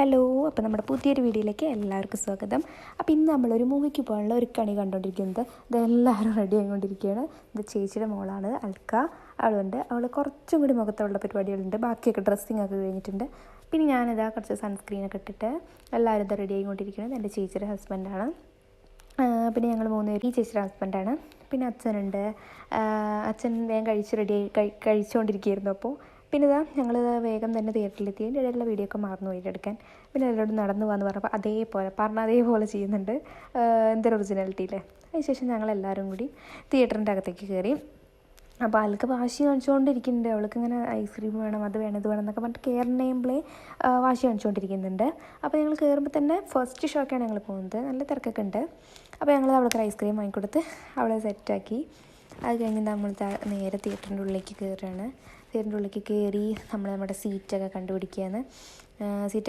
Hello, അപ്പോൾ നമ്മുടെ പുതിയൊരു വീഡിയോയിലേക്ക് എല്ലാവർക്കും സ്വാഗതം. അപ്പോൾ ഇന്ന് നമ്മളൊരു മൂവിക്ക് പോകാനുള്ള ഒരു കണി കണ്ടുകൊണ്ടിരിക്കുന്നത്. ഇതെല്ലാവരും റെഡി ആയിക്കൊണ്ടിരിക്കുകയാണ്. ഇത് ചേച്ചിയുടെ മോളാണ് അൽക്ക. അവളുണ്ട്. അവൾ കുറച്ചും കൂടി മുഖത്തുള്ള പരിപാടികളുണ്ട്. ബാക്കിയൊക്കെ ഡ്രസ്സിങ് ഒക്കെ കഴിഞ്ഞിട്ടുണ്ട്. പിന്നെ ഞാനിതാ കുറച്ച് സൺസ്ക്രീനൊക്കെ ഇട്ടിട്ട് എല്ലാവരും ഇത് റെഡി ആയിക്കൊണ്ടിരിക്കുന്നത്. എൻ്റെ ചേച്ചിയുടെ ഹസ്ബൻഡാണ്. പിന്നെ ഞങ്ങൾ 3 പേര്. ഈ ചേച്ചിയുടെ ഹസ്ബൻഡാണ്. പിന്നെ അച്ഛനുണ്ട്. അച്ഛൻ വേഗം കഴിച്ചുകൊണ്ടിരിക്കുകയായിരുന്നു. അപ്പോൾ പിന്നെ ഇതാ ഞങ്ങൾ വേഗം തന്നെ തിയേറ്ററിലെത്തി. എൻ്റെ ഇടയിലുള്ള വീഡിയോ ഒക്കെ മറന്നു പോയിട്ട് എടുക്കാൻ. പിന്നെ എല്ലാവരോടും നടന്നു പോകാമെന്ന് പറഞ്ഞപ്പോൾ അതേപോലെ ചെയ്യുന്നുണ്ട്. എന്തൊരു ഒറിജിനാലിറ്റിയില്ലേ. അതിനുശേഷം ഞങ്ങളെല്ലാവരും കൂടി തിയേറ്ററിൻ്റെ അകത്തേക്ക് കയറി. അപ്പോൾ ആൾക്ക് വാശി കാണിച്ചുകൊണ്ടിരിക്കുന്നുണ്ട്. അവൾക്ക് ഇങ്ങനെ ഐസ്ക്രീം വേണം, അത് വേണം, ഇത് വേണം എന്നൊക്കെ പറഞ്ഞിട്ട് കയറുന്നേമ്പിളേ വാശി കാണിച്ചുകൊണ്ടിരിക്കുന്നുണ്ട്. അപ്പോൾ ഞങ്ങൾ കയറുമ്പോൾ തന്നെ ഫസ്റ്റ് ഷോക്കാണ് ഞങ്ങൾ പോകുന്നത്. നല്ല തിരക്കൊക്കെ ഉണ്ട്. അപ്പോൾ ഞങ്ങൾ അവൾക്ക് ഐസ്ക്രീം വാങ്ങിക്കൊടുത്ത് അവളെ സെറ്റാക്കി. അത് കഴിഞ്ഞ് നമ്മൾ നേരെ തിയേറ്ററിൻ്റെ ഉള്ളിലേക്ക് കയറുകയാണ്. തിയേറ്ററിൻ്റെ ഉള്ളിലേക്ക് കയറി നമ്മുടെ സീറ്റൊക്കെ കണ്ടുപിടിക്കുകയാണ്. സീറ്റ്